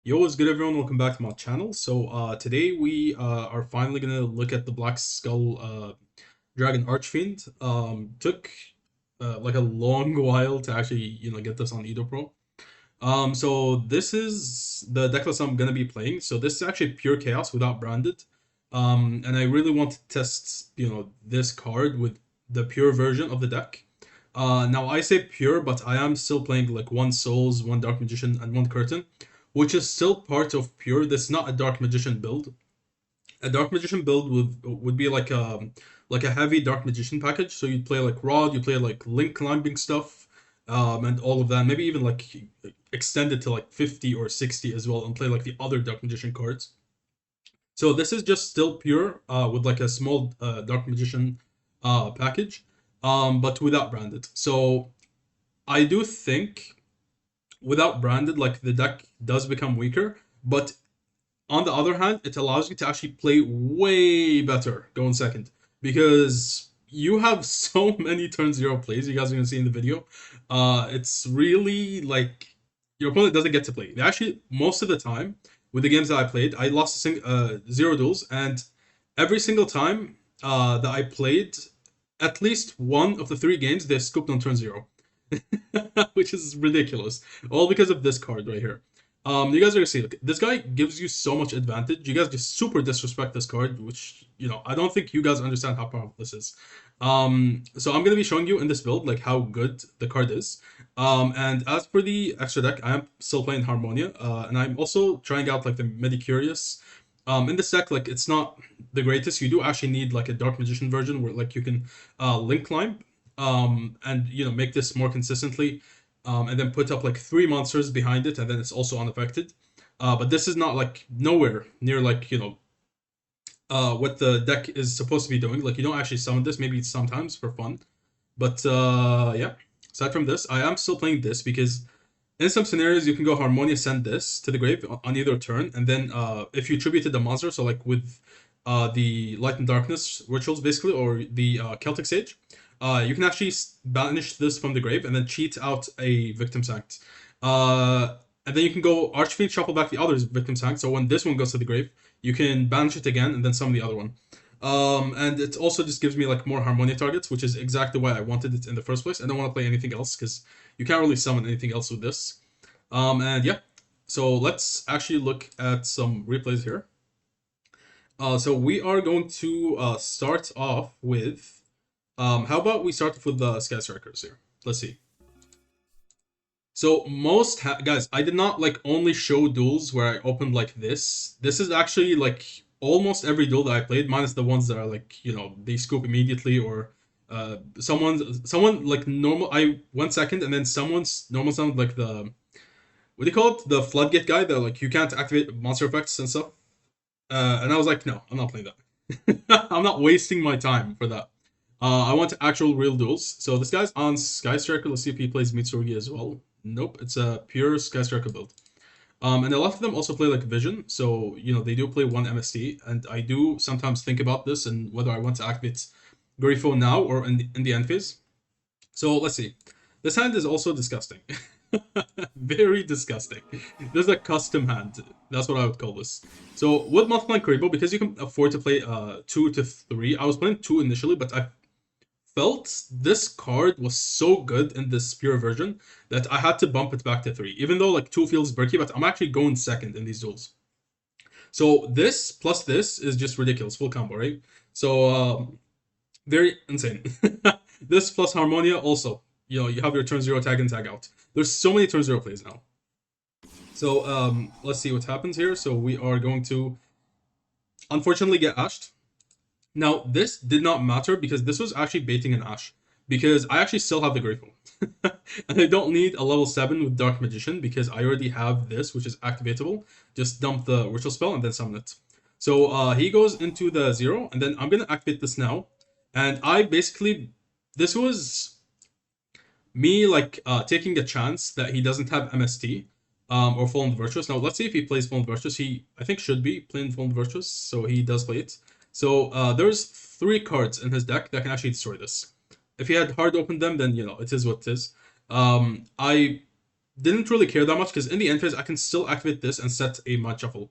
Yo, what's good everyone? Welcome back to my channel. Today we are finally gonna look at the Black Skull Dragon Archfiend. Took like a long while to actually get this on Edo Pro. So this is the deck list I'm gonna be playing. So this is actually pure chaos without branded. And I really want to test this card with the pure version of the deck. Now I say pure, but I am still playing like one Souls, one Dark Magician, and one Curtain, which is still part of pure. This is not a Dark Magician build. A Dark Magician build would be like a heavy Dark Magician package. So you'd play like Rod, you play like Link climbing stuff, and all of that. Maybe even like extend it to like 50 or 60 as well, and play like the other Dark Magician cards. So this is just still pure, with like a small Dark Magician package, but without branded. So I do think without branded, like the deck does become weaker, but on the other hand, it allows you to actually play way better going second because you have so many turn zero plays. You guys are gonna see in the video. It's really like your opponent doesn't get to play. They actually most of the time with the games that I played, I lost zero duels, and every single time that I played, at least one of the three games they scooped on turn zero. Which is ridiculous. All because of this card right here. You guys are gonna see. Look, this guy gives you so much advantage. You guys just super disrespect this card, which I don't think you guys understand how powerful this is. So I'm gonna be showing you in this build like how good the card is. And as for the extra deck, I am still playing Harmonia, and I'm also trying out like the Medicurious. In this deck, like it's not the greatest. You do actually need like a Dark Magician version where like you can link climb, and make this more consistently, and then put up like three monsters behind it, and then it's also unaffected. But this is not like nowhere near like what the deck is supposed to be doing. Like you don't actually summon this. Maybe it's sometimes for fun, but yeah. Aside from this, I am still playing this because in some scenarios you can go Harmonia, send this to the grave on either turn, and then if you tributed the monster, so like with the Light and Darkness rituals basically, or the Celtic Sage, you can actually banish this from the grave and then cheat out a Victim Sanct. And then you can go Archfiend, shuffle back the other Victim Sanct, so when this one goes to the grave, you can banish it again and then summon the other one. And it also just gives me like more Harmonia targets, which is exactly why I wanted it in the first place. I don't want to play anything else because you can't really summon anything else with this. And yeah, so let's actually look at some replays here. So we are going to start off with, how about we start with the Sky Strikers here? Let's see. So guys, I did not like only show duels where I opened like this. This is actually like almost every duel that I played, minus the ones that are like they scoop immediately, or someone like normal. I went second, and then someone's normal sound like the, what do you call it? The floodgate guy that like you can't activate monster effects and stuff. And I was like, no, I'm not playing that. I'm not wasting my time for that. I want actual real duels. So this guy's on Sky Striker. Let's see if he plays Mitsurugi as well. Nope, it's a pure Sky Striker build. And a lot of them also play like Vision. So, they do play one MST. And I do sometimes think about this and whether I want to activate Grifo now or in the end phase. So let's see. This hand is also disgusting. Very disgusting. This is a custom hand. That's what I would call this. So with multiplying Karibo, because you can afford to play 2 to 3, I was playing 2 initially, but I felt this card was so good in this pure version that I had to bump it back to 3. Even though like 2 feels bricky, but I'm actually going second in these duels. So this plus this is just ridiculous. Full combo, right? So very insane. This plus Harmonia also. You have your turn 0 tag and tag out. There's so many turn 0 plays now. So let's see what happens here. So we are going to unfortunately get ashed. Now this did not matter because this was actually baiting an ash, because I actually still have the Grateful. And I don't need a level 7 with Dark Magician because I already have this, which is activatable. Just dump the ritual spell and then summon it. So he goes into the 0, and then I'm gonna activate this now. And I basically, this was me like taking a chance that he doesn't have MST, or Fallen Virtuous. Now let's see if he plays Fallen Virtuous. He, I think, should be playing Fallen Virtuous, so he does play it. So there's 3 cards in his deck that can actually destroy this. If he had hard opened them, then it is what it is. I didn't really care that much because in the end phase I can still activate this and set a mind shuffle.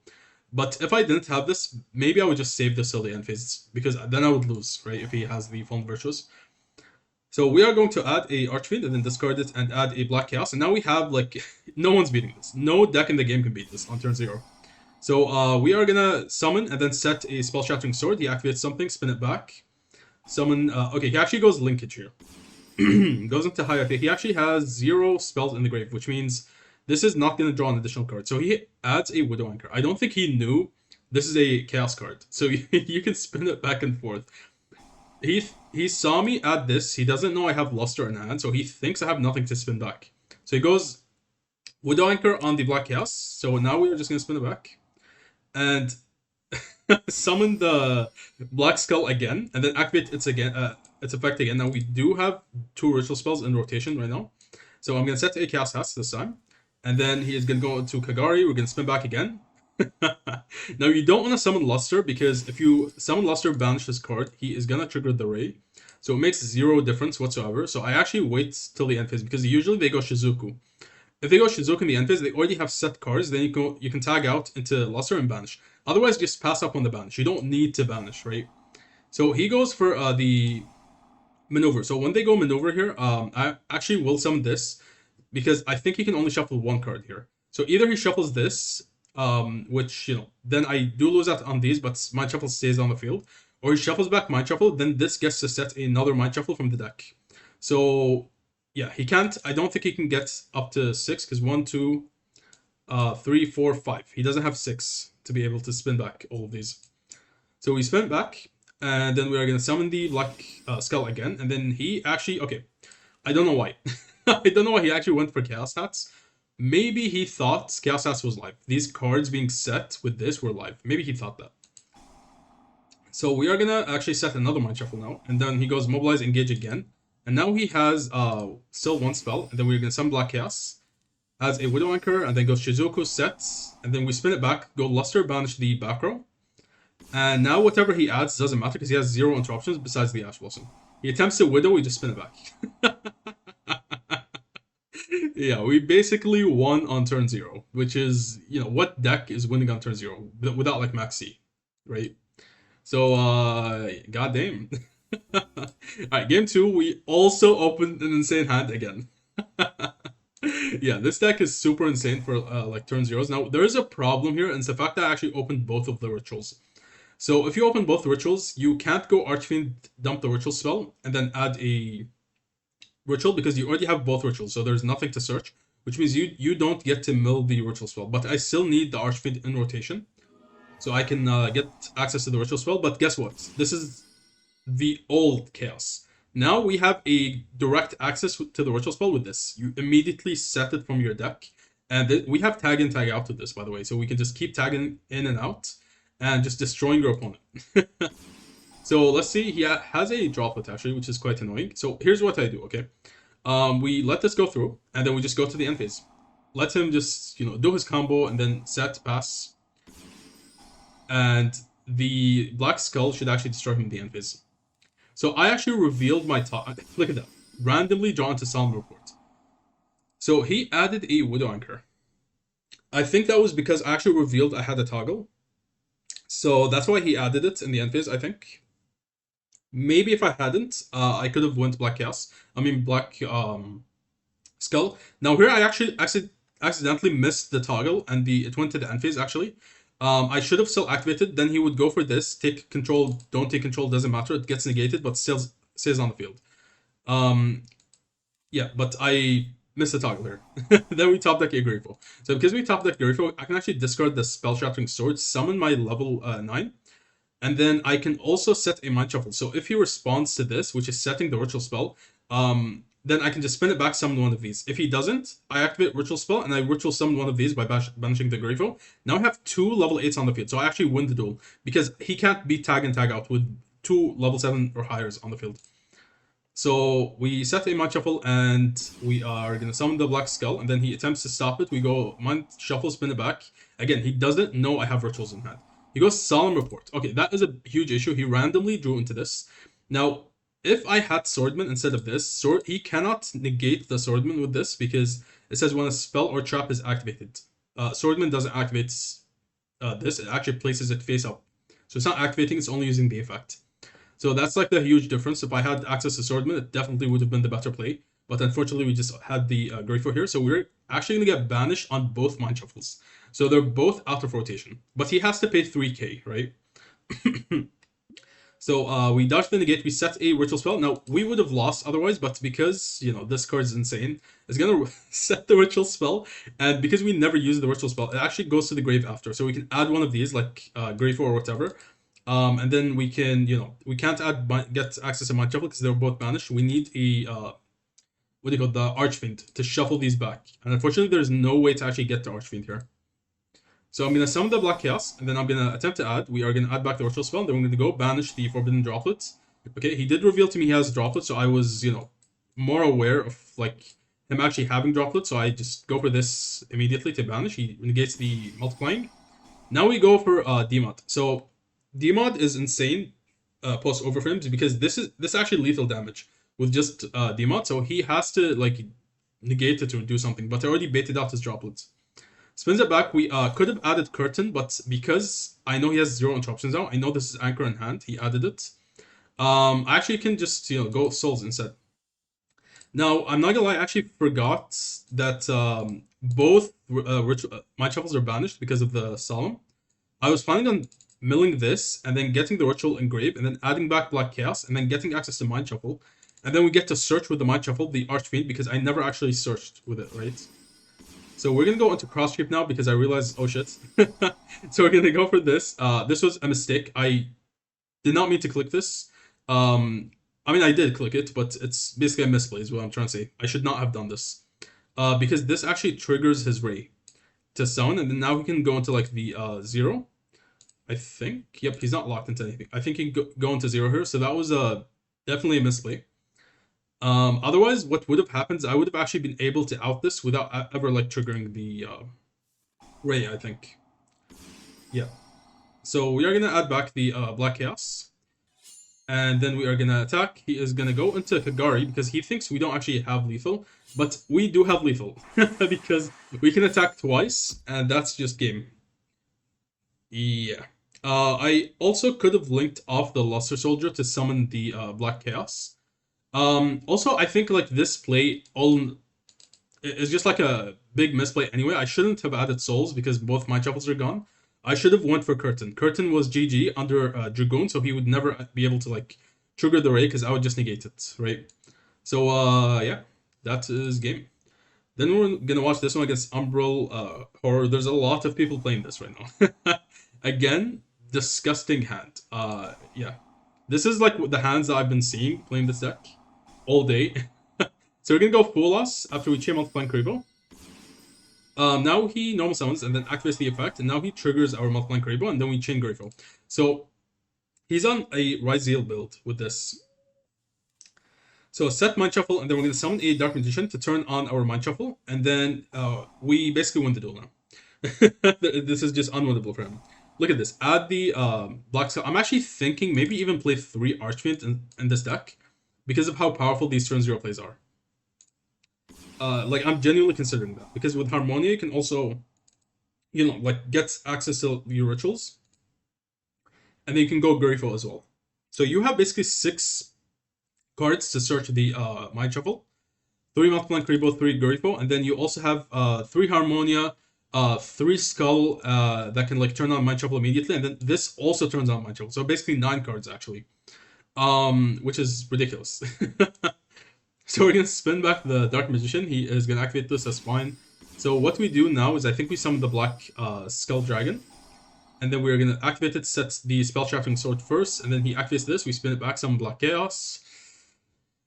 But if I didn't have this, maybe I would just save this till the end phase because then I would lose, right? If he has the Fallen Virtues. So we are going to add a Archfiend and then discard it and add a Black Chaos. And now we have like no one's beating this. No deck in the game can beat this on turn 0. So we are gonna summon and then set a Spell Shattering Sword. He activates something, spin it back. Summon. Okay, he actually goes Linkage here. Goes into high FA. He actually has 0 spells in the grave, which means this is not going to draw an additional card. So he adds a Widow Anchor. I don't think he knew this is a Chaos card. So you can spin it back and forth. He saw me add this. He doesn't know I have Luster in hand, so he thinks I have nothing to spin back. So he goes Widow Anchor on the Black Chaos. So now we are just going to spin it back. And summon the Black Skull again, and then activate its effect again. Now we do have 2 ritual spells in rotation right now, so I'm gonna set a Chaos Hats this time, and then he is gonna go into Kagari. We're gonna spin back again. Now you don't want to summon Luster because if you summon Luster, banish this card, he is gonna trigger the Ray, so it makes 0 difference whatsoever. So I actually wait till the end phase because usually they go Shizuku. If they go Shizuku in the end phase, they already have set cards. Then you can tag out into Luster and banish. Otherwise, just pass up on the banish. You don't need to banish, right? So he goes for the maneuver. So when they go maneuver here, I actually will summon this because I think he can only shuffle 1 card here. So either he shuffles this, which, then I do lose out on these, but Mind Shuffle stays on the field. Or he shuffles back Mind Shuffle, then this gets to set another Mind Shuffle from the deck. So yeah, he can't. I don't think he can get up to 6 because 1, 2, 3, 4, 5. He doesn't have 6 to be able to spin back all of these. So we spin back, and then we are gonna summon the Black Skull again, and then he actually I don't know why. I don't know why he actually went for Chaos Hats. Maybe he thought Chaos Hats was live. These cards being set with this were live. Maybe he thought that. So we are gonna actually set another Mind Shuffle now, and then he goes Mobilize, Engage again. And now he has still 1 spell, and then we're going to summon Black Chaos, has a Widow Anchor, and then goes Shizuku, sets, and then we spin it back, go Luster, banish the back row. And now whatever he adds doesn't matter because he has 0 interruptions besides the Ash Blossom. He attempts to Widow, we just spin it back. Yeah, we basically won on turn 0, which is, what deck is winning on turn 0 without like Max C, right? So, goddamn. Alright, game 2, we also opened an insane hand again. Yeah, this deck is super insane for like turn 0s. Now, there is a problem here, and it's the fact that I actually opened both of the rituals. So if you open both rituals, you can't go Archfiend, dump the ritual spell, and then add a ritual because you already have both rituals, so there's nothing to search, which means you don't get to mill the ritual spell. But I still need the Archfiend in rotation, so I can get access to the ritual spell. But guess what? This is the old Chaos. Now we have a direct access to the ritual spell with this. You immediately set it from your deck. And we have tag in, tag out to this, by the way. So we can just keep tagging in and out and just destroying your opponent. So let's see. He has a droplet, actually, which is quite annoying. So here's what I do, okay? We let this go through, and then we just go to the end phase. Let him just, do his combo, and then set, pass. And the Black Skull should actually destroy him in the end phase. So I actually revealed my top. Look at that. Randomly drawn to Solemn Report. So he added a Widow Anchor. I think that was because I actually revealed I had a toggle. So that's why he added it in the end phase, I think. Maybe if I hadn't, I could have went Black Chaos. Black Skull. Now here I actually accidentally missed the toggle and it went to the end phase actually. I should have still activated, then he would go for this, take control, don't take control, doesn't matter, it gets negated, but still stays on the field. Yeah, but I missed the toggle here. Then we top deck Agrifo. So because we top deck Agrifo, I can actually discard the Spell Shattering Sword, summon my level 9, and then I can also set a Mind Shuffle. So if he responds to this, which is setting the Ritual Spell, then I can just spin it back, summon one of these. If he doesn't, I activate Ritual Spell, and I Ritual Summon one of these by banishing the Grifo. Now I have 2 level 8s on the field, so I actually win the duel, because he can't be tag and tag out with 2 level 7 or higher on the field. So we set a Mind Shuffle, and we are going to summon the Black Skull, and then he attempts to stop it. We go Mind Shuffle, spin it back. Again, he doesn't know I have Rituals in hand. He goes Solemn Report. Okay, that is a huge issue. He randomly drew into this. Now, if I had Swordman instead of this, he cannot negate the Swordman with this because it says when a spell or trap is activated. Swordman doesn't activate this, it actually places it face up. So it's not activating, it's only using the effect. So that's like the huge difference. If I had access to Swordman, it definitely would have been the better play. But unfortunately, we just had the Greyfo here. So we're actually going to get banished on both Mind Shuffles. So they're both out of rotation. But he has to pay 3k, right? So we dodged the negate, we set a ritual spell. Now, we would have lost otherwise, but because, this card is insane, it's going to set the ritual spell. And because we never use the ritual spell, it actually goes to the grave after. So we can add one of these, like Greyfo or whatever. And then we can, we can't get access to Mind Shuffle because they're both banished. We need a, what do you call the Archfiend to shuffle these back. And unfortunately, there's no way to actually get the Archfiend here. So I'm going to summon the Black Chaos, and then I'm going to attempt to add. We are going to add back the Ritual Spell, then we're going to go banish the Forbidden Droplets. Okay, he did reveal to me he has droplets, so I was, more aware of, like, him actually having droplets, so I just go for this immediately to banish. He negates the multiplying. Now we go for Demod. So Demod is insane post Overframes because this actually lethal damage with just Demod, so he has to, like, negate it to do something, but I already baited out his droplets. Spins it back. We could have added Curtain, but because I know he has 0 interruptions now, I know this is Anchor in hand. He added it. I actually can just, go Souls instead. Now, I'm not gonna lie, I actually forgot that both Mind Shuffles are banished because of the Solemn. I was planning on milling this, and then getting the Ritual Engrave, and then adding back Black Chaos, and then getting access to Mind Shuffle. And then we get to search with the Mind Shuffle, the Archfiend, because I never actually searched with it, right? So we're gonna go into cross creep now because I realized, oh shit. So we're gonna go for this. This was a mistake. I did not mean to click this. I mean, I did click it, but it's basically a misplay is what I'm trying to say. I should not have done this. Because this actually triggers his Ray to summon, and then now he can go into like the 0. I think. Yep, he's not locked into anything. I think he can go into 0 here, so that was definitely a misplay. Otherwise, what would have happened is I would have actually been able to out this without ever like triggering the Ray, I think. Yeah. So we are gonna add back the Black Chaos. And then we are gonna attack. He is gonna go into Kagari because he thinks we don't actually have lethal. But we do have lethal. Because we can attack twice, and that's just game. Yeah. I also could have linked off the Luster Soldier to summon the Black Chaos. Also, I think like this play all is just like a big misplay anyway. I shouldn't have added Souls because both my shuffles are gone. I should have went for Curtain. Curtain was GG under Dragoon, so he would never be able to like trigger the Ray because I would just negate it, right? So yeah, that is game. Then we're gonna watch this one against Umbral Horror. There's a lot of people playing this right now. Again, disgusting hand. Yeah. This is like the hands that I've been seeing playing this deck all day. So we're gonna go Fool Us after we chain multiplying Kuriboh. Now he normal summons and then activates the effect, and now he triggers our multiplying Kuriboh, and then we chain Greyfo. So he's on a Ryzeal build with this. So set Mind Shuffle, and then we're gonna summon a Dark Magician to turn on our Mind Shuffle, and then we basically win the duel now. This is just unwinnable for him. Look at this. Add the Black Skull. I'm actually thinking maybe even play 3 Archfiend in this deck because of how powerful these turn 0 plays are. Like, I'm genuinely considering that. Because with Harmonia, you can also, like, get access to your rituals. And then you can go Greyfo as well. So you have basically 6 cards to search the Mind Shuffle. 3 Multiplying Kuriboh, 3 Greyfo. And then you also have 3 Harmonia, 3 Skull that can like turn on Mind Shuffle immediately, and then this also turns on Mind Shuffle. So basically 9 cards actually, which is ridiculous. So we're gonna spin back the Dark Magician. He is gonna activate this as fine. So what we do now is I think we summon the Black Skull Dragon, and then we're gonna activate it, set the Spell Shafting Sword first, and then he activates this. We spin it back, summon Black Chaos.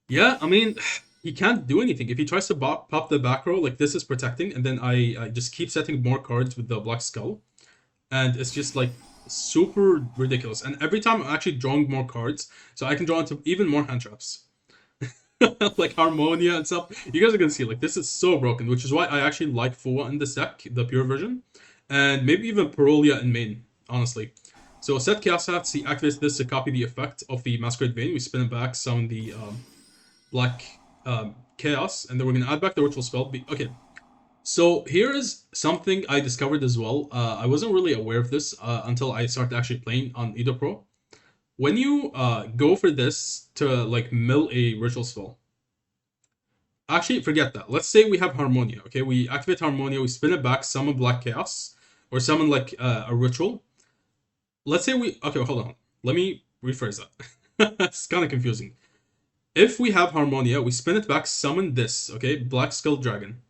Yeah, I mean, he can't do anything. If he tries to pop the back row, like this is protecting, and then I just keep setting more cards with the Black Skull. And it's just like super ridiculous. And every time I'm actually drawing more cards, so I can draw into even more hand traps. Like Harmonia and stuff. You guys are gonna see, like, this is so broken, which is why I actually like Fua in this deck, the pure version. And maybe even Parolia in main, honestly. So set Chaos Hats, he activates this to copy the effect of the Masquerade Vein. We spin it back, summon the Black Chaos, and then we're going to add back the Ritual Spell. Okay, so here is something I discovered as well. I wasn't really aware of this until I started actually playing on Edo Pro. When you go for this to like mill a Ritual Spell, actually, forget that. Let's say we have Harmonia, okay? We activate Harmonia, we spin it back, summon Black Chaos, or summon like a Ritual. Let's say we... Okay, hold on. Let me rephrase that. It's kind of confusing. If we have Harmonia, we spin it back, summon this, okay? Black Skull Dragon.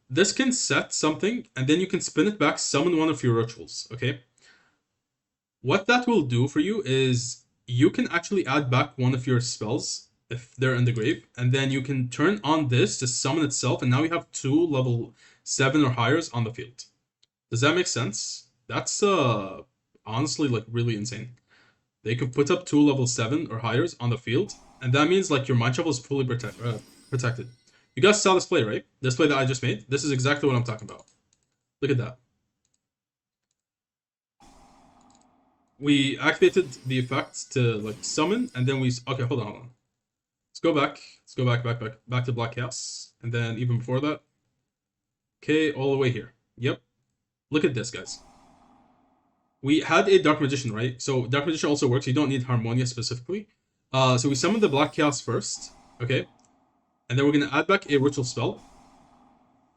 This can set something, and then you can spin it back, summon one of your rituals, okay? What that will do for you is you can actually add back one of your spells if they're in the grave, and then you can turn on this to summon itself, and now you have 2 level 7 or higher on the field. Does that make sense? That's honestly like really insane. They could put up 2 level 7 or higher on the field, and that means like your mind shuffle is fully protected. You guys saw this play, right? This play that I just made? This is exactly what I'm talking about. Look at that. We activated the effect to like summon, and then we... Okay, hold on. Let's go back. Let's go back to Black Chaos. And then even before that. Okay, all the way here. Yep. Look at this, guys. We had a Dark Magician, right? So Dark Magician also works. You don't need Harmonia specifically. So we summon the Black Chaos first. Okay. And then we're going to add back a Ritual Spell.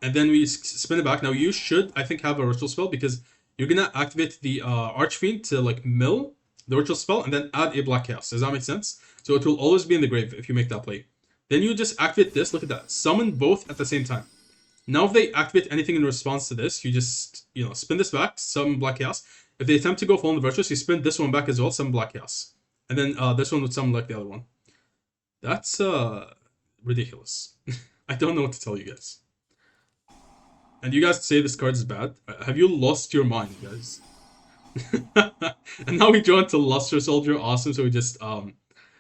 And then we spin it back. Now you should, I think, have a Ritual Spell because you're going to activate the Archfiend to like mill the Ritual Spell and then add a Black Chaos. Does that make sense? So it will always be in the grave if you make that play. Then you just activate this. Look at that. Summon both at the same time. Now if they activate anything in response to this, you just, spin this back, summon Black Chaos. If they attempt to go Fallen Virtuous, you spin this one back as well, summon Black Chaos. And then this one would summon like the other one. That's ridiculous. I don't know what to tell you guys. And you guys say this card is bad. Have you lost your mind, guys? And now we draw into Luster Soldier. Awesome. So we just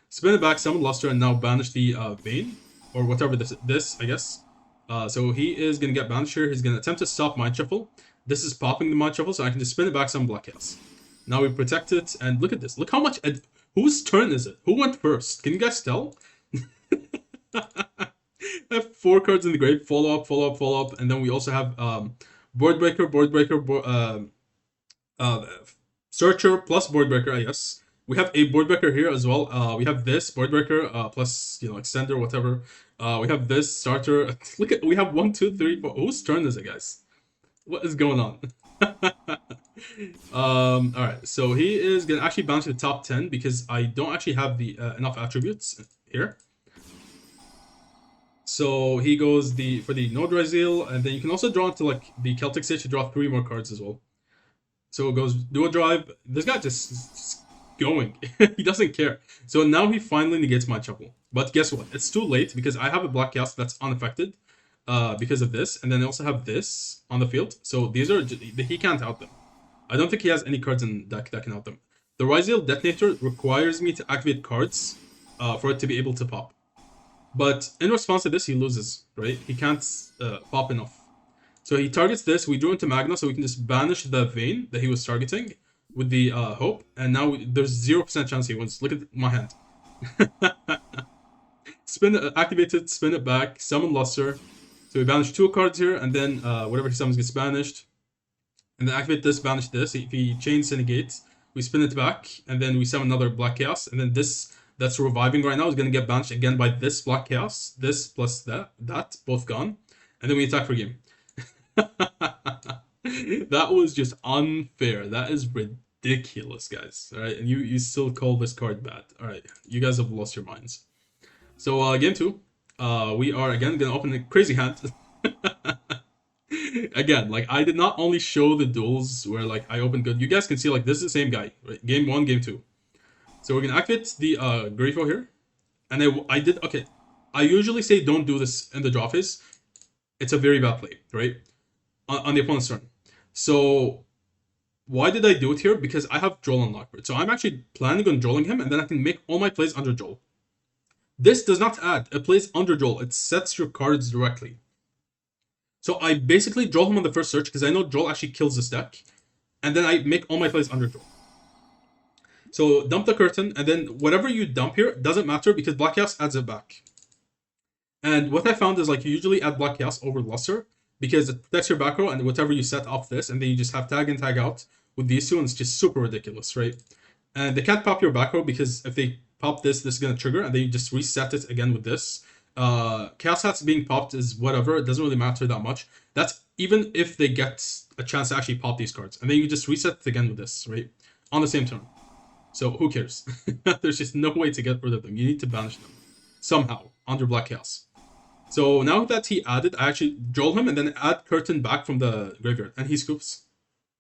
spin it back, summon Luster, and now banish the Vein. Or whatever this I guess. So he is going to get banished here. He's going to attempt to stop Mind Shuffle. This is popping the Mind Shuffle, so I can just spin it back, summon Black Chaos. Now we protect it, and look at this. Look how much... Whose turn is it? Who went first? Can you guys tell? I have 4 cards in the grave. Follow up, and then we also have Board Breaker, Searcher plus Board Breaker, I guess. We have a Board Breaker here as well. We have this Board Breaker plus Extender, whatever. We have this Starter. Look at, we have 1, 2, 3, 4. Whose turn is it, guys? What is going on? Alright, so he is gonna actually bounce to the top 10 because I don't actually have the enough attributes here. So he goes for the No Draziel, and then you can also draw into like the Celtic Sage to draw 3 more cards as well. So it goes Dual Drive. This guy just going. He doesn't care. So now he finally negates my Shuffle. But guess what? It's too late because I have a Black Chaos that's unaffected because of this. And then I also have this on the field. So these are... He can't out them. I don't think he has any cards in deck that can out them. The Raziel Detonator requires me to activate cards for it to be able to pop. But in response to this, he loses, right? He can't pop enough. So he targets this. We drew into Magna, so we can just banish the Vein that he was targeting with the Hope. And now there's 0% chance he wins. Look at my hand. Activate it, spin it back, summon Luster. So we banish 2 cards here, and then whatever he summons gets banished. And then activate this, banish this. If he chains and negates, we spin it back, and then we summon another Black Chaos. And then this that's reviving right now is going to get banished again by this Black Chaos. This plus that, both gone. And then we attack for game. That was just unfair. That is ridiculous, guys. Alright, and you still call this card bad. Alright, you guys have lost your minds. So, game 2. We are, again, going to open a crazy hand. Again, like, I did not only show the duels where, like, I opened good. You guys can see, like, this is the same guy. Right? Game 1, game 2. So we're going to activate the Grifo here. And I did... Okay, I usually say don't do this in the draw phase. It's a very bad play, right? On the opponent's turn. So, why did I do it here? Because I have Joel on Lockbird. So I'm actually planning on Joeling him, and then I can make all my plays under Joel. This does not add. It plays under Joel. It sets your cards directly. So I basically draw him on the first search, because I know Joel actually kills this deck. And then I make all my plays under Joel. So dump the curtain, and then whatever you dump here doesn't matter because Black Chaos adds it back. And what I found is like you usually add Black Chaos over Luster because it protects your back row and whatever you set off this, and then you just have tag in, tag out with these two, and it's just super ridiculous, right? And they can't pop your back row because if they pop this, this is gonna trigger, and then you just reset it again with this. Chaos Hats being popped is whatever, it doesn't really matter that much. That's even if they get a chance to actually pop these cards. And then you just reset it again with this, right? On the same turn. So who cares? There's just no way to get rid of them. You need to banish them. Somehow. Under Black Chaos. So now that he added, I actually draw him and then add Curtain back from the graveyard. And he scoops.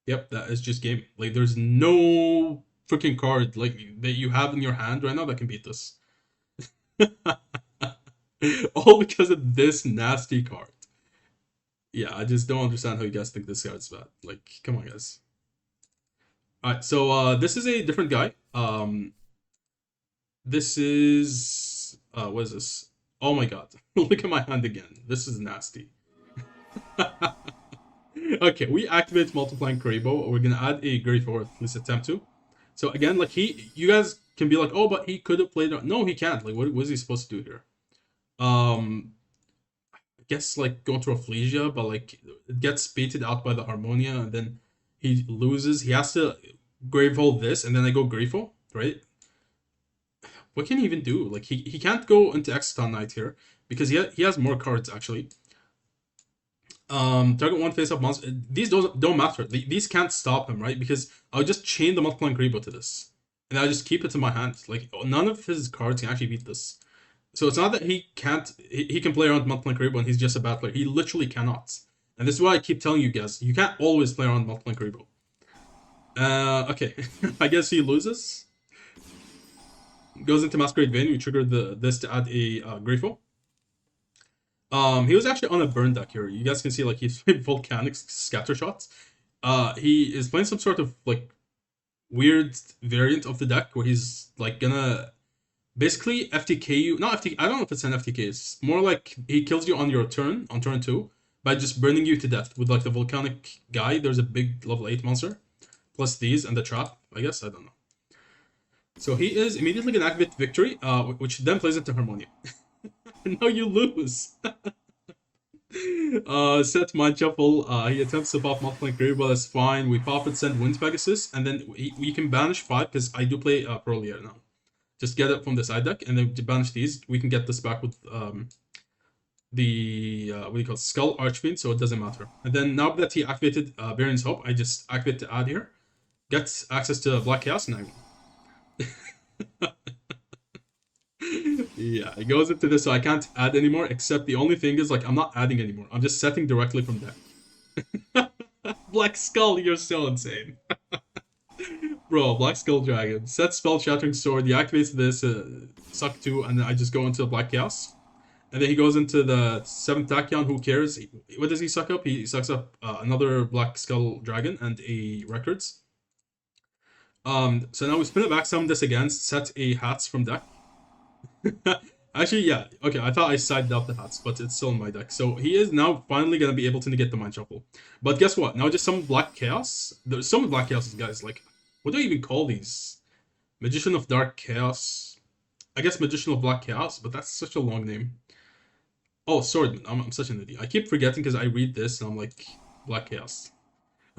Yep, that is just game. Like, there's no freaking card like that you have in your hand right now that can beat this. All because of this nasty card. Yeah, I just don't understand how you guys think this card's bad. Like, come on, guys. Alright, so this is a different guy. This is what is this? Oh my god. Look at my hand again. This is nasty. Okay, we activate multiplying Karibo. We're gonna add a Grifo, or at least attempt to. So again, like you guys can be like, oh, but he could have played. No, he can't. Like, what is he supposed to do here? I guess like going to Rafflesia, but like it gets baited out by the Harmonia, and then he loses. He has to Gravehold this, and then I go Grifo, right? What can he even do? Like he can't go into Exciton Knight here because he has more cards actually. Target one face up monster. These don't matter. These can't stop him, right? Because I'll just chain the multiplying Grebo to this, and I'll just keep it in my hand. Like none of his cards can actually beat this. So it's not that he can't. He can play around multiplying Grebo and he's just a bad player. He literally cannot. And this is why I keep telling you guys, you can't always play around multiplying Grebo. Okay. I guess he loses. Goes into Masquerade Vein. We trigger this to add a Grifo. He was actually on a burn deck here. You guys can see like he's playing Volcanic Scatter Shots. He is playing some sort of like weird variant of the deck where he's like gonna basically FTK you. Not FTK. I don't know if it's an FTK. It's more like he kills you on your turn, on turn 2, by just burning you to death with like the Volcanic guy. There's a big level 8 monster, plus these and the trap. I guess I don't know. So he is immediately gonna activate Victory, which then plays into Harmonia. No, you lose. Set Mind Shuffle. He attempts to pop multiplying Career, but that's fine. We pop it, send Wind Pegasus, and then we can banish 5 because I do play Pearlier now. Just get it from the side deck, and then to banish these, we can get this back with the what do you call it? Skull Archfiend, so it doesn't matter. And then now that he activated Baron's Hope, I just activate to add here, get access to Black Chaos, and I win. Yeah, it goes into this, so I can't add anymore, except the only thing is, like, I'm not adding anymore. I'm just setting directly from deck. Black Skull, you're so insane. Bro, Black Skull Dragon. Set Spell Shattering Sword, he activates this, Suck 2, and then I just go into Black Chaos. And then he goes into the 7th Tachyon, who cares? What does he suck up? He sucks up another Black Skull Dragon and a Records. So now we spin it back, summon this again, set a Hats from deck. Actually, yeah. Okay, I thought I sided out the Hats, but it's still in my deck. So he is now finally going to be able to negate the Mind Shuffle. But guess what? Now just some Black Chaos. There's some Black Chaos, guys. Like, what do I even call these? Magician of Dark Chaos. I guess Magician of Black Chaos, but that's such a long name. Oh, Swordman. I'm such an idiot. I keep forgetting because I read this and I'm like, Black Chaos.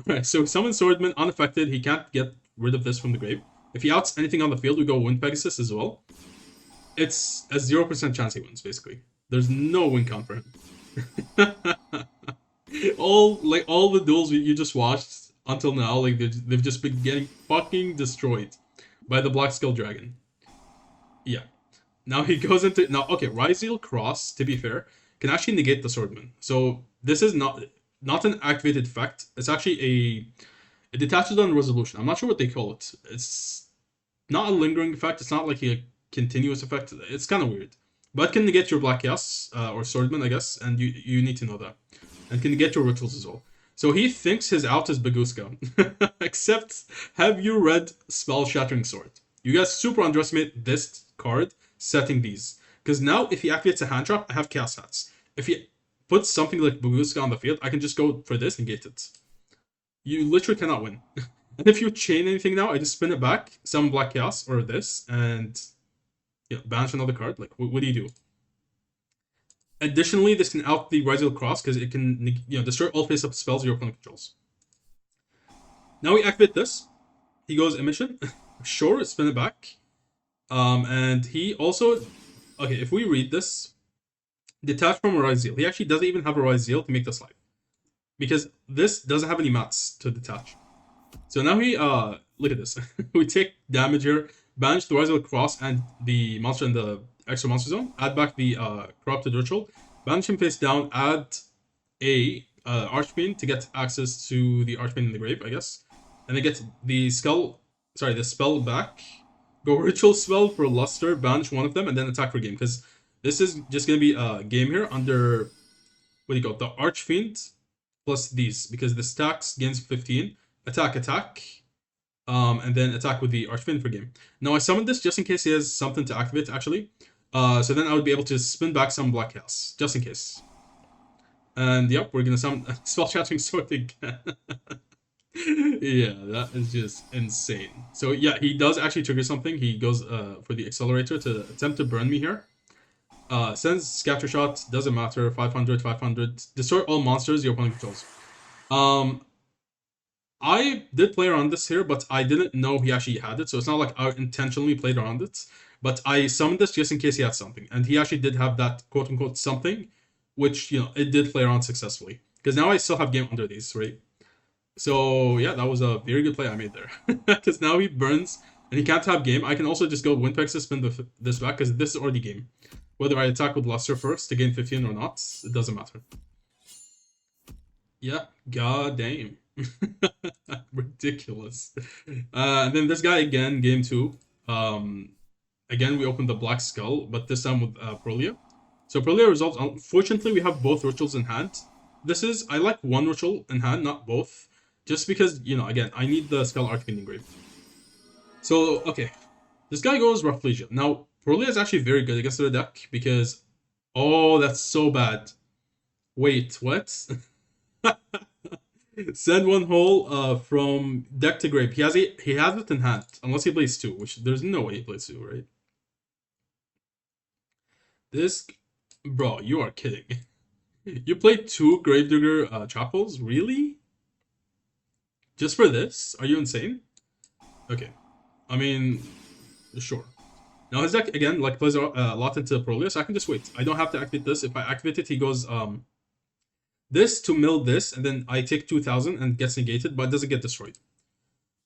Alright, so summon Swordman unaffected. He can't get rid of this from the grave. If he outs anything on the field, we go Wind Pegasus as well. It's a 0% chance he wins, basically. There's no win count for him. all the duels you just watched until now, like they've just been getting fucking destroyed by the Black Skull Dragon. Yeah. Now he goes into okay, Ryzeal Cross, to be fair, can actually negate the Swordman. So this is not an activated effect. It's actually it detaches on resolution. I'm not sure what they call it. It's not a lingering effect. It's not like a continuous effect. It's kind of weird, but can negate your Black Chaos or Swordman, I guess, and you need to know that, and can negate your rituals as well. So he thinks his out is Baguska. Except, have you read Spell Shattering Sword? You guys super underestimate this card setting these, because now if he activates a hand trap, I have Chaos Hats. If he puts something like Baguska on the field, I can just go for this and negate it. You literally cannot win. And if you chain anything now, I just spin it back, summon Black Chaos or this, and banish another card. Like, what do you do? Additionally, this can out the Rizal Cross because it can destroy all face-up spells your opponent controls. Now we activate this. He goes emission. Sure, spin it back. And he also, okay, if we read this, detach from a Rizal. He actually doesn't even have a Rizal to make this live, because this doesn't have any mats to detach. So now we look at this. We take damage here, banish the Rizal Cross and the monster in the extra monster zone, add back the corrupted ritual, banish him face down, add a Archfiend to get access to the Archfiend in the grave, I guess, and then get the spell back. Go ritual spell for Luster, banish one of them, and then attack for game, because this is just gonna be a game here under what do you call it? The Archfiend plus these, because the stacks gains 15. Attack, and then attack with the Archfiend for game. Now I summoned this just in case he has something to activate, actually. So then I would be able to spin back some Black Chaos, just in case. And yep, we're gonna summon Spell Shattering Sword again. Yeah, that is just insane. So yeah, he does actually trigger something. He goes for the Accelerator to attempt to burn me here. Sends Scatter Shot, doesn't matter, 500, 500. Destroy all monsters your opponent controls. I did play around this here, but I didn't know he actually had it, so it's not like I intentionally played around it. But I summoned this just in case he had something, and he actually did have that quote-unquote something, which, it did play around successfully. Because now I still have game under these, right? So, yeah, that was a very good play I made there. Because now he burns, and he can't have game. I can also just go Windpex to spin this back, because this is already game. Whether I attack with Luster first to gain 15 or not, it doesn't matter. Yeah, god damn. Ridiculous. And then this guy again, game 2. Again, we opened the Black Skull, but this time with Prolia. So Prolia resolves. Unfortunately, we have both rituals in hand. I like one ritual in hand, not both. Just because, again, I need the Skull Archfiend engraved. So, okay. This guy goes Rafflesia. Now, Prolia is actually very good against the deck because... Oh, that's so bad. Wait, what? Send one hole from deck to grave. He has it in hand, unless he plays 2, which there's no way he plays 2, right? This, bro, you are kidding. You played 2 Gravedigger Chapels, really? Just for this? Are you insane? Okay, I mean, sure. Now his deck again plays a lot into Prolia, so I can just wait. I don't have to activate this. If I activate it, he goes this to mill this, and then I take 2000 and gets negated, but it doesn't get destroyed.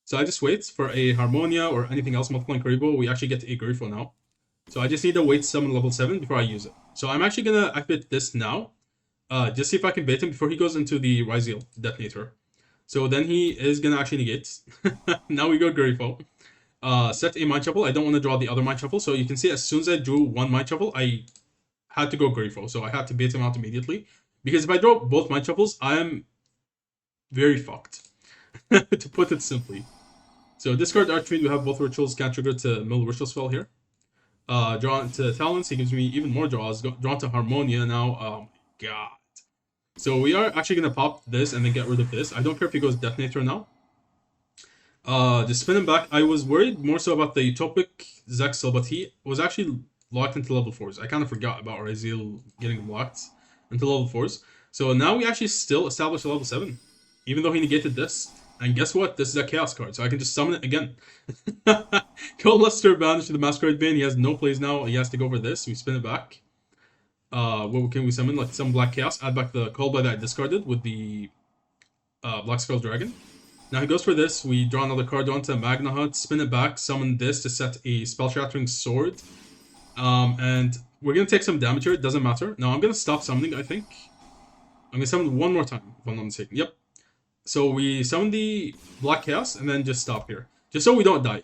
So I just wait for a Harmonia or anything else multiplying Karibo. We actually get a Grifo now. So I just need to wait summon level 7 before I use it. So I'm actually going to activate this now. Just see if I can bait him before he goes into the Rizal Detonator. So then he is going to actually negate. Now we go Grifo. Set a Mind Shuffle. I don't want to draw the other Mind Shuffle. So you can see as soon as I drew one Mind Shuffle, I had to go Grifo. So I had to bait him out immediately. Because if I draw both Mind Shuffles, I am very fucked. To put it simply. So discard Archfiend, we have both rituals, can't trigger to mill ritual spell here. Draw into Talents, he gives me even more draws. Draw to Harmonia now, oh my god. So we are actually going to pop this and then get rid of this. I don't care if he goes Detonator now. Just spin him back. I was worried more so about the Utopic Zexel, but he was actually locked into level 4s. I kind of forgot about Rizal getting blocked into level 4s. So now we actually still establish a level 7, even though he negated this. And guess what? This is a Chaos card, so I can just summon it again. Go Luster, banish to the Masquerade Bane. He has no plays now. He has to go for this. We spin it back. What can we summon? Like some Black Chaos. Add back the Callblade that I discarded with the Black Skull Dragon. Now he goes for this. We draw another card onto Magna Hut. Spin it back. Summon this to set a Spell Shattering Sword. And we're going to take some damage here. It doesn't matter. Now I'm going to stop summoning, I think. I'm going to summon one more time, if I'm not mistaken. Yep. So we summon the Black Chaos and then just stop here. Just so we don't die.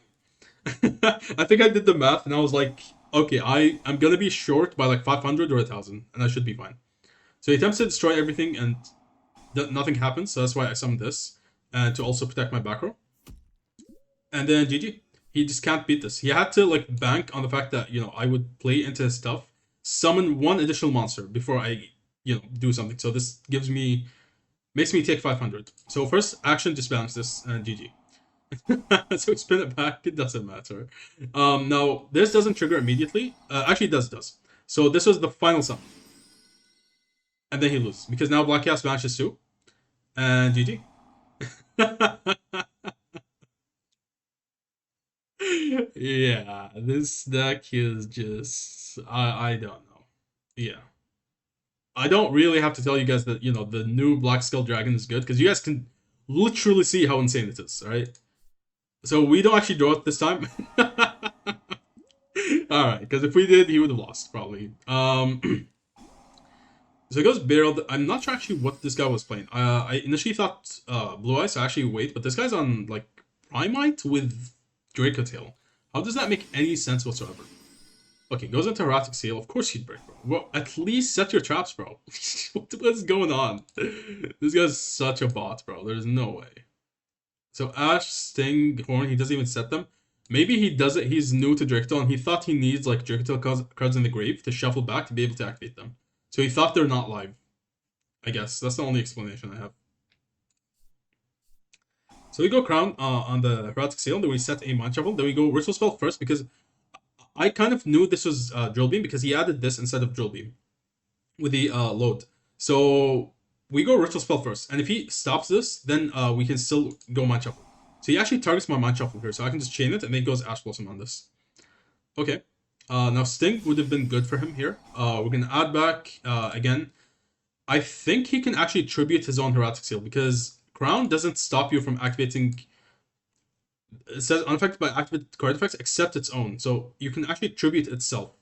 I think I did the math and I was like, okay, I'm going to be short by like 500 or 1000 and I should be fine. So he attempts to destroy everything and nothing happens. So that's why I summoned this. And to also protect my back row. And then GG. He just can't beat this. He had to like bank on the fact that, I would play into his stuff. Summon one additional monster before I, do something. So this makes me take 500. So first action, just balance this and GG. So we spin it back. It doesn't matter. Now this doesn't trigger immediately. Actually, it does. So this was the final sum, and then he loses because now Black Chaos vanishes too, and GG. Yeah, this deck is just I don't know. Yeah. I don't really have to tell you guys that, the new Black Skull Dragon is good because you guys can literally see how insane it is, right? So we don't actually draw it this time. Alright, because if we did, he would have lost, probably. So it goes barreled. I'm not sure actually what this guy was playing. I initially thought Blue Eyes, so actually wait, but this guy's on like Primite with Dracotail. How does that make any sense whatsoever? Okay, goes into Erratic Seal. Of course he'd break, bro. Well, at least set your traps, bro. What is going on? This guy's such a bot, bro. There's no way. So Ash, Sting, Horn, he doesn't even set them. Maybe he does it. He's new to Dracotail, and he thought he needs like Dracotail cards in the grave to shuffle back to be able to activate them. So he thought they're not live. I guess that's the only explanation I have. So we go Crown on the Erratic Seal. Then we set a Mind Shuffle. Then we go Ritual Spell first because I kind of knew this was Drill Beam because he added this instead of Drill Beam with the load. So we go Ritual Spell first, and if he stops this, then we can still go Mind Shuffle. So he actually targets my Mind Shuffle here, so I can just chain it, and then goes Ash Blossom on this. Okay. Now Sting would have been good for him here. We're gonna add back again. I think he can actually tribute his own Heretic Seal because Crown doesn't stop you from activating. It says unaffected by activated card effects except its own, so you can actually tribute itself.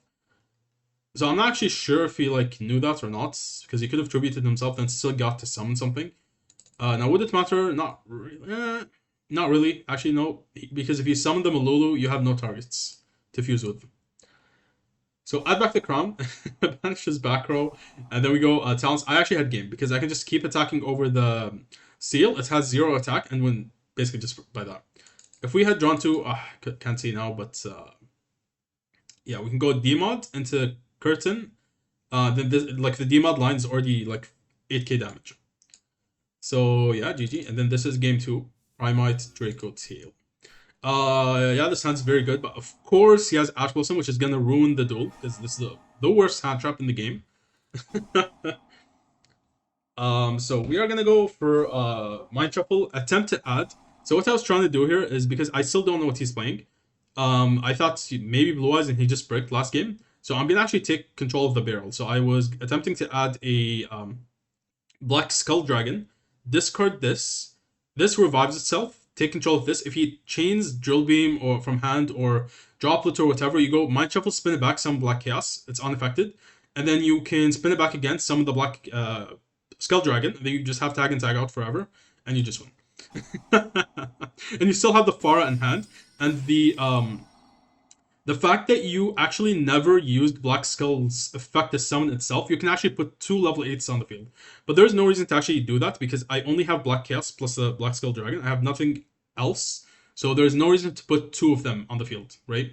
So I'm not actually sure if he like knew that or not, because he could have tributed himself and still got to summon something. Now would it matter? Not really. Not really. Actually, no, because if you summon the Malulu, you have no targets to fuse with. So add back the Crown, banish his back row, and then we go Talents. I actually had game because I can just keep attacking over the seal. It has 0 attack and win basically just by that. If we had drawn two, can't see now, but yeah, we can go Demod into Curtain. Then this, like the Demod line is already like 8k damage. So yeah, GG. And then this is game 2, Primite Dracotail. Yeah, this hand's very good, but of course he has Ash Blossom, which is gonna ruin the duel because this is the worst hand trap in the game. So we are gonna go for Mind Shuffle, attempt to add. So what I was trying to do here is because I still don't know what he's playing. I thought maybe Blue Eyes and he just bricked last game. So I'm gonna actually take control of the barrel. So I was attempting to add a Black Skull Dragon, discard this. This revives itself. Take control of this. If he chains Drill Beam or from hand or Droplet or whatever, you go Mind Shuffle, spin it back, summon Black Chaos. It's unaffected. And then you can spin it back again, summon the Black Skull Dragon. And then you just have tag and tag out forever. And you just win. And you still have the Pharah in hand. And the fact that you actually never used Black Skull's effect to summon itself, you can actually put 2 level 8s on the field. But there's no reason to actually do that because I only have Black Chaos plus the Black Skull Dragon. I have nothing else. So there's no reason to put 2 of them on the field, right?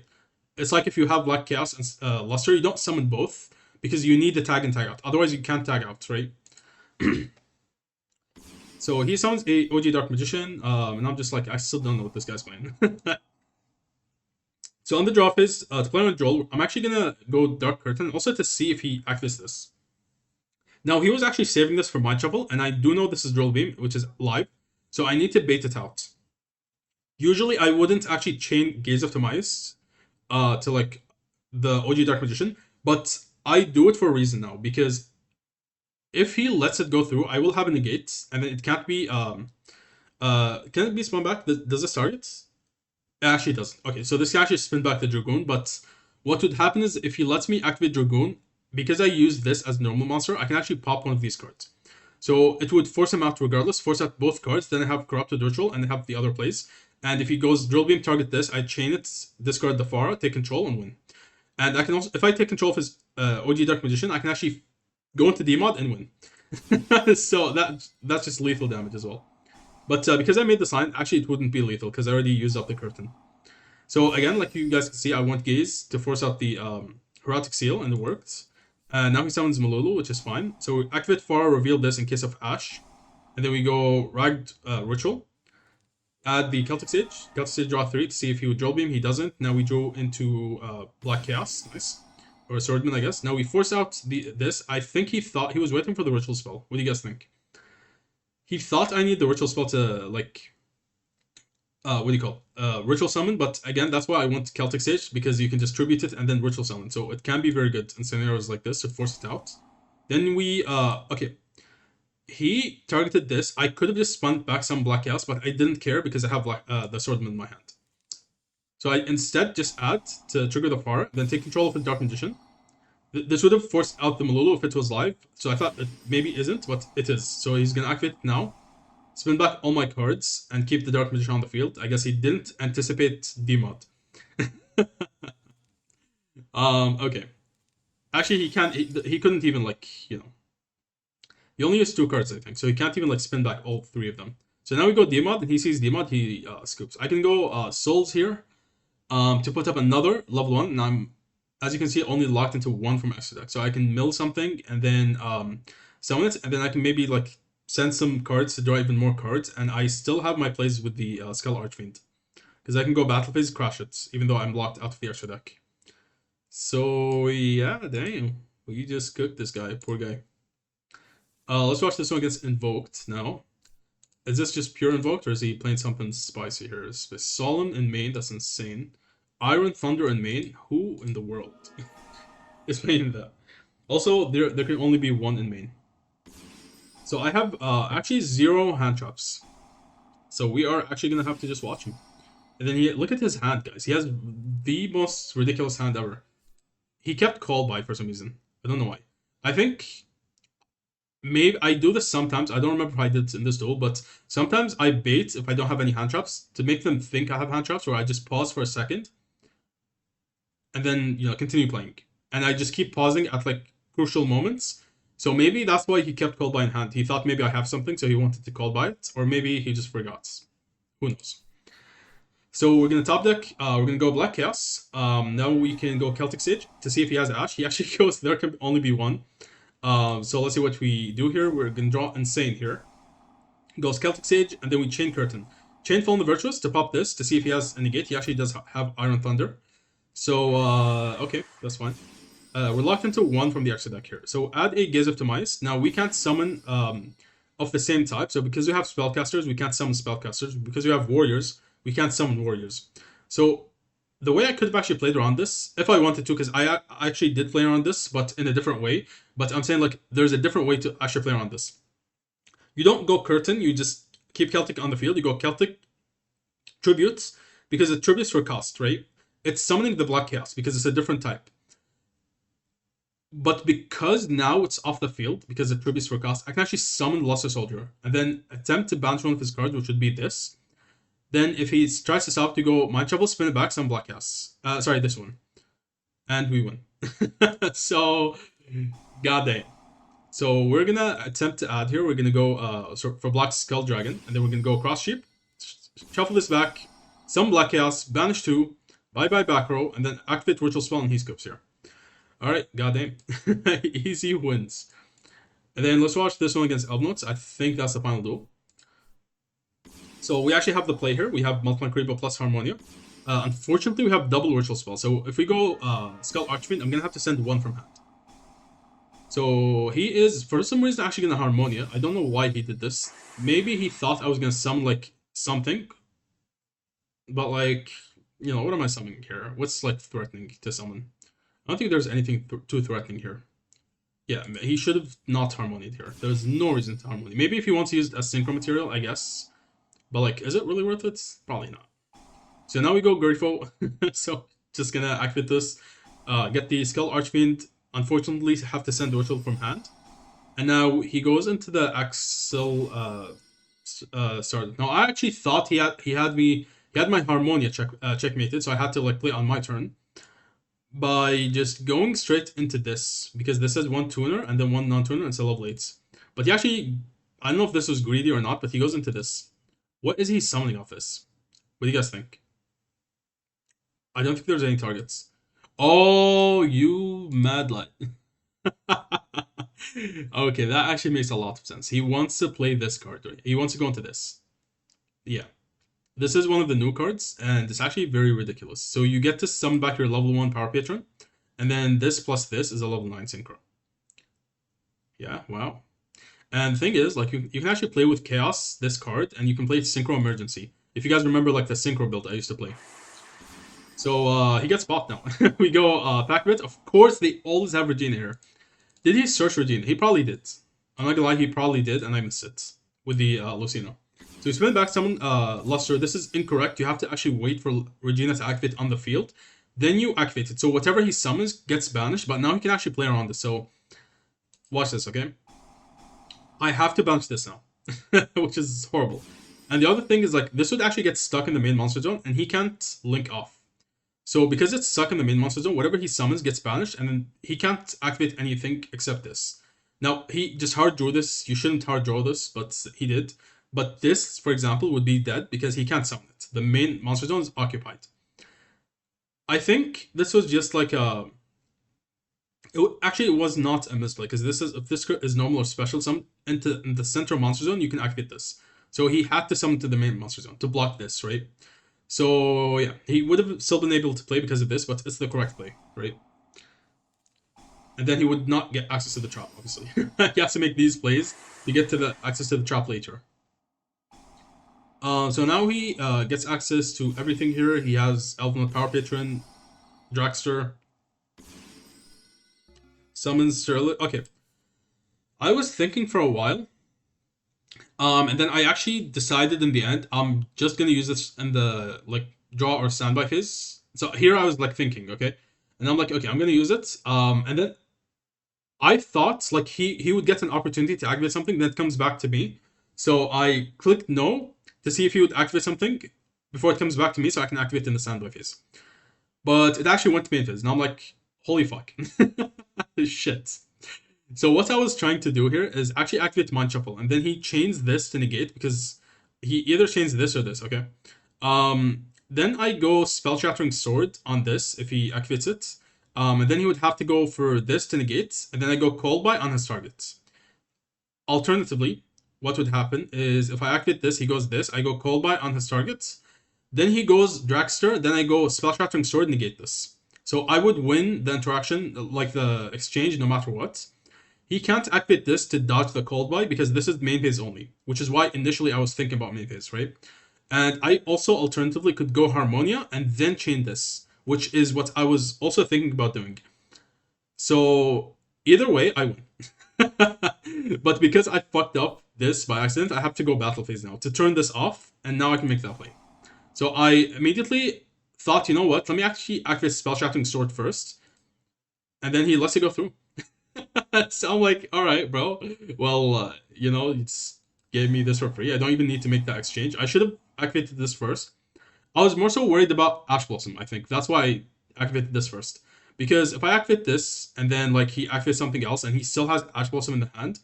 It's like if you have Black Chaos and Luster, you don't summon both because you need the tag and tag out. Otherwise, you can't tag out, right? So he summons a OG Dark Magician, and I'm just like, I still don't know what this guy's playing. So on the draw phase, to play on Joel, I'm actually gonna go Dark Curtain, also to see if he activates this. Now he was actually saving this for Mind Shuffle, and I do know this is Drill Beam, which is live, so I need to bait it out. Usually I wouldn't actually chain Gaze of Timaeus to like the OG Dark Magician, but I do it for a reason now, because if he lets it go through, I will have a negate, and then it can't be can it be spun back? Does this target? It actually doesn't. Okay, so this can actually spin back the Dragoon, but what would happen is if he lets me activate Dragoon, because I use this as normal monster, I can actually pop one of these cards. So it would force him out regardless, force out both cards, then I have Corrupted Ritual, and I have the other place. And if he goes Drill Beam, target this, I chain it, discard the Pharah, take control, and win. And I can also, if I take control of his OG Dark Magician, I can actually go into Demod and win. So that's just lethal damage as well. But because I made this line, actually it wouldn't be lethal because I already used up the curtain. So again, like you guys can see, I went Gaze to force out the Heretic Seal, and it worked. Now he summons Malulu, which is fine. So we activate Pharah, reveal this in case of Ash. And then we go Ragged Ritual. add the Celtic Sage. Celtic Sage draw 3 to see if he would Drill Beam. He doesn't. Now we drew into Black Chaos. Nice. Or Swordman, I guess. Now we force out this. I think he thought he was waiting for the Ritual Spell. What do you guys think? He thought I need the Ritual Spell to, like, what do you call Ritual Summon, but again, that's why I want Celtic Sage, because you can just tribute it and then Ritual Summon. So it can be very good in scenarios like this to force it out. Then we, okay. He targeted this. I could have just spun back some Black Chaos, but I didn't care because I have the Swordman in my hand. So I instead just add to trigger the fire, then take control of the Dark Magician. This would have forced out the Malulu if it was live, so I thought it maybe isn't, but it is. So he's gonna activate it now, spin back all my cards, and keep the Dark Magician on the field. I guess he didn't anticipate Demod. Okay. Actually, he can't. He couldn't even, like, you know. He only used 2 cards, I think, so he can't even, like, spin back all 3 of them. So now we go Demod, and he sees Demod, he scoops. I can go Souls here to put up another level 1, and I'm, as you can see, only locked into 1 from extra deck. So I can mill something and then summon it, and then I can maybe, like, send some cards to draw even more cards, and I still have my plays with the Skull Archfiend. Because I can go Battle Phase, crash it, even though I'm locked out of the extra deck. So, yeah, damn. We just cooked this guy, poor guy. Let's watch this one against Invoked now. Is this just pure Invoked, or is he playing something spicy here? Is this Solemn in main? That's insane. Iron Thunder in main? Who in the world is playing that? Also, there can only be 1 in main. So I have actually 0 hand traps. So we are actually gonna have to just watch him. And then look at his hand, guys. He has the most ridiculous hand ever. He kept Call By for some reason. I don't know why. I think maybe I do this sometimes. I don't remember if I did it in this duel, but sometimes I bait if I don't have any hand traps to make them think I have hand traps, or I just pause for a second and then, you know, continue playing. And I just keep pausing at, like, crucial moments. So maybe that's why he kept Call By in hand. He thought maybe I have something, so he wanted to Call By it, or maybe he just forgot. Who knows? So we're gonna top deck. We're gonna go Black Chaos. Now we can go Celtic Sage to see if he has Ash. He actually goes. There can only be 1. So let's see what we do here. We're gonna draw Insane here. Goes Celtic Sage, and then we Chain Curtain. Chain Fallen the Virtuous to pop this to see if he has a negate. He actually does have Iron Thunder. So, okay, that's fine. We're locked into 1 from the extra deck here. So add a Gaze of Demise. Now we can't summon of the same type. So because we have Spellcasters, we can't summon Spellcasters. Because we have Warriors, we can't summon Warriors. So the way I could have actually played around this, if I wanted to, because I actually did play around this, but in a different way. But I'm saying, like, there's a different way to actually play around this. You don't go Curtain, you just keep Celtic on the field. You go Celtic Tributes, because it tributes for cost, right? It's summoning the Black Chaos, because it's a different type. But because now it's off the field, because it tributes for cost, I can actually summon Luster Soldier, and then attempt to banish 1 of his cards, which would be this. Then if he tries to stop, to go Mind Shovel, spin it back, some Black Chaos. Sorry, this one. And we win. So, goddamn. So we're gonna attempt to add here. We're gonna go for Black Skull Dragon, and then we're gonna go Cross Sheep, shuffle this back, some Black Chaos, banish 2, bye-bye back row, and then activate Ritual Spell, and he scoops here. Alright, goddamn. Easy wins. And then let's watch this one against Elvnotes. I think that's the final duel. So we actually have the play here. We have Multiplying Kuriboh plus Harmonia. Unfortunately, we have double Ritual Spell. So if we go Skull Archfiend, I'm going to have to send 1 from hand. So he is, for some reason, actually going to Harmonia. I don't know why he did this. Maybe he thought I was going to summon, like, something. But, like, you know, what am I summoning here? What's, like, threatening to summon? I don't think there's anything too threatening here. Yeah, he should have not Harmonied here. There's no reason to Harmony. Maybe if he wants to use it as Synchro material, I guess. But, like, is it really worth it? Probably not. So now we go Grifo. So, just gonna activate this. Get the Skull Archfiend. Unfortunately, have to send the Ritual from hand. And now he goes into the Axel start. Now, I actually thought he had my Harmonia checkmated, so I had to, like, play on my turn. By just going straight into this, because this is 1 tuner and then 1 non-tuner and it's a level 8. But he actually, I don't know if this was greedy or not, but he goes into this. What is he summoning off this? What do you guys think? I don't think there's any targets. Oh, you mad light. Okay, that actually makes a lot of sense. He wants to play this card, right? He wants to go into this. Yeah. This is one of the new cards, and it's actually very ridiculous. So you get to summon back your level 1 Power Patron, and then this plus this is a level 9 Synchro. Yeah, wow. And the thing is, like, you can actually play with Chaos, this card, and you can play Synchro Emergency. If you guys remember, like, the Synchro build I used to play. So, he gets popped now. We go, Pack Bit. Of course, they always have Regina here. Did he search Regina? He probably did. I'm not gonna lie, he probably did, and I missed it with the Lucino. So you spin back summon Luster. This is incorrect. You have to actually wait for Regina to activate on the field. Then you activate it. So whatever he summons gets banished, but now he can actually play around this. So watch this, okay? I have to banish this now, which is horrible. And the other thing is, like, this would actually get stuck in the main monster zone, and he can't link off. So because it's stuck in the main monster zone, whatever he summons gets banished, and then he can't activate anything except this. Now, he just hard drew this. You shouldn't hard draw this, but he did. But this, for example, would be dead because he can't summon it. The main monster zone is occupied. I think this was just like a... Actually, it was not a misplay, because this is, if this is normal or special summon into in the central monster zone, you can activate this. So he had to summon to the main monster zone to block this, right? So yeah, he would have still been able to play because of this, but it's the correct play, right? And then he would not get access to the trap, obviously. He has to make these plays to get to the access to the trap later. So now he gets access to everything here. He has Elvnotes Power Patron, Dragster, summons Sterling. Okay. I was thinking for a while. And then I actually decided in the end, I'm just gonna use this in the like draw or standby phase. So here I was like thinking, okay? And I'm like, okay, I'm gonna use it. And then I thought like he would get an opportunity to activate something, then it comes back to me. So I clicked no to see if he would activate something before it comes back to me, so I can activate in the standby phase. But it actually went to main phase. Now I'm like, holy fuck. Shit. So what I was trying to do here is actually activate Mind Shuffle, and then he chains this to negate, because he either chains this or this, okay? Then I go Spell Shattering Sword on this if he activates it. And then he would have to go for this to negate, and then I go Cold Buy on his target. Alternatively, what would happen is if I activate this, he goes this, I go Cold Buy on his target. Then he goes Dragster, then I go Spell Shattering Sword, negate this. So I would win the interaction, like the exchange, no matter what. He can't activate this to dodge the Cold Buy because this is main phase only, which is why initially I was thinking about main phase, right? And I also alternatively could go Harmonia and then chain this, which is what I was also thinking about doing. So either way, I win. But because I fucked up this by accident, I have to go battle phase now to turn this off, and now I can make that play. So I immediately thought, you know what, let me actually activate Spell Shattering Sword first, and then he lets it go through. So I'm like, all right, bro. Well, you know, it's gave me this for free. I don't even need to make that exchange. I should have activated this first. I was more so worried about Ash Blossom, I think. That's why I activated this first. Because if I activate this, and then, like, he activates something else, and he still has Ash Blossom in the hand,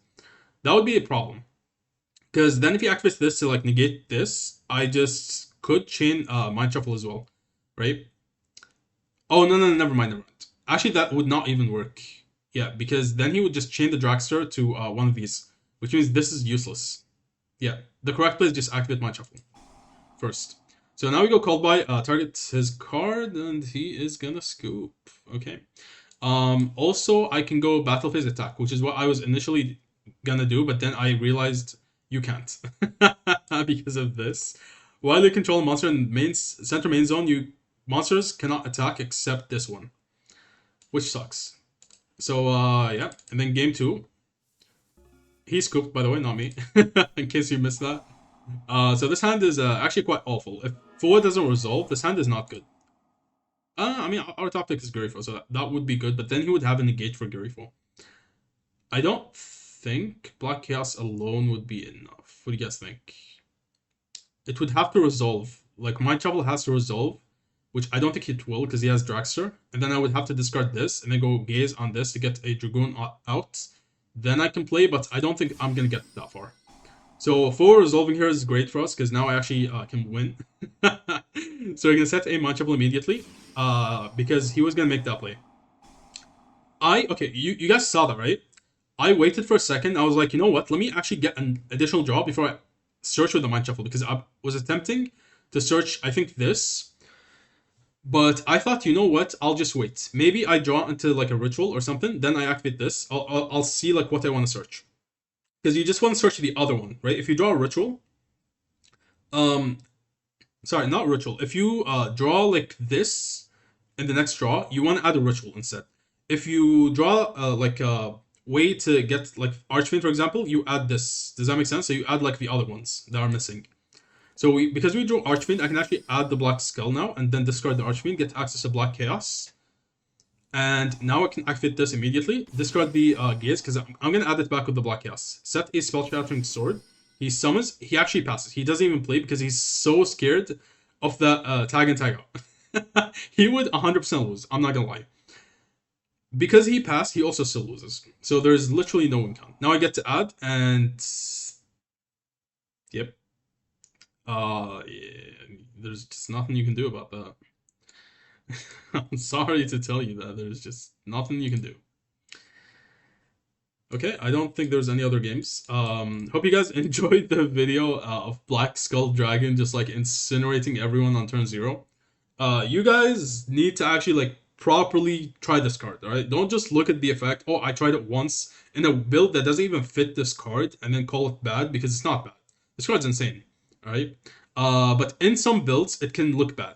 that would be a problem. Because then if he activates this to, like, negate this, I just could chain Mind Shuffle as well, right? Oh, no, never mind. Actually, that would not even work. Yeah, because then he would just chain the Dragster to one of these, which means this is useless. Yeah, the correct play is just activate Mind Shuffle first. So now we go Cold Buy, target his card, and he is gonna scoop. Okay. Also, I can go Battle Phase Attack, which is what I was initially gonna do, but then I realized you can't because of this. While you control a monster in center main zone, monsters cannot attack except this one, which sucks. So, yeah. And then game 2. He scooped, by the way, not me. In case you missed that. So this hand is actually quite awful. If Four doesn't resolve, this hand is not good. I mean, our top deck is Garifo, so that would be good. But then he would have a negate for Garifo. I don't think Black Chaos alone would be enough. What do you guys think? It would have to resolve. Like, Mind Shuffle has to resolve, which I don't think it will because he has Dragster. And then I would have to discard this and then go Gaze on this to get a Dragoon out. Then I can play, but I don't think I'm going to get that far. So 4 resolving here is great for us because now I actually can win. So we're going to set a Mind Shuffle immediately because he was going to make that play. Okay, you guys saw that, right? I waited for a second. I was like, you know what? Let me actually get an additional draw before I search with the Mind Shuffle because I was attempting to search, I think, this. But I thought, you know what? I'll just wait. Maybe I draw into like a ritual or something. Then I activate this. I'll see like what I want to search. Because you just want to search the other one, right? If you draw a ritual, um, sorry, not ritual. If you draw like this in the next draw, you want to add a ritual instead. If you draw like a way to get like Archfiend, for example, you add this. Does that make sense? So you add like the other ones that are missing. So because we drew Archfiend, I can actually add the Black Skull now, and then discard the Archfiend, get access to Black Chaos. And now I can activate this immediately. Discard the Gaze, because I'm going to add it back with the Black Chaos. Set a Spell Shattering Sword. He summons. He actually passes. He doesn't even play because he's so scared of the tag and tag out. He would 100% lose. I'm not going to lie. Because he passed, he also still loses. So there's literally no win count. Now I get to add, and... Yep. Yeah, there's just nothing you can do about that. I'm sorry to tell you that there's just nothing you can do. Okay, I don't think there's any other games. Hope you guys enjoyed the video of Black Skull Dragon just like incinerating everyone on turn 0. You guys need to actually like properly try this card, alright? Don't just look at the effect, oh, I tried it once in a build that doesn't even fit this card and then call it bad, because it's not bad. This card's insane, alright? But in some builds, it can look bad.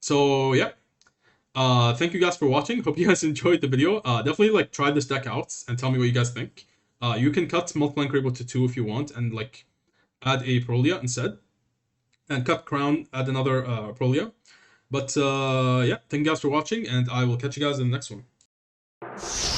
So, yeah. Thank you guys for watching. Hope you guys enjoyed the video. Definitely like try this deck out and tell me what you guys think. You can cut Multiplying Crable to 2 if you want and like add a Prolia instead. And cut Crown, add another Prolia. But yeah, thank you guys for watching, and I will catch you guys in the next one.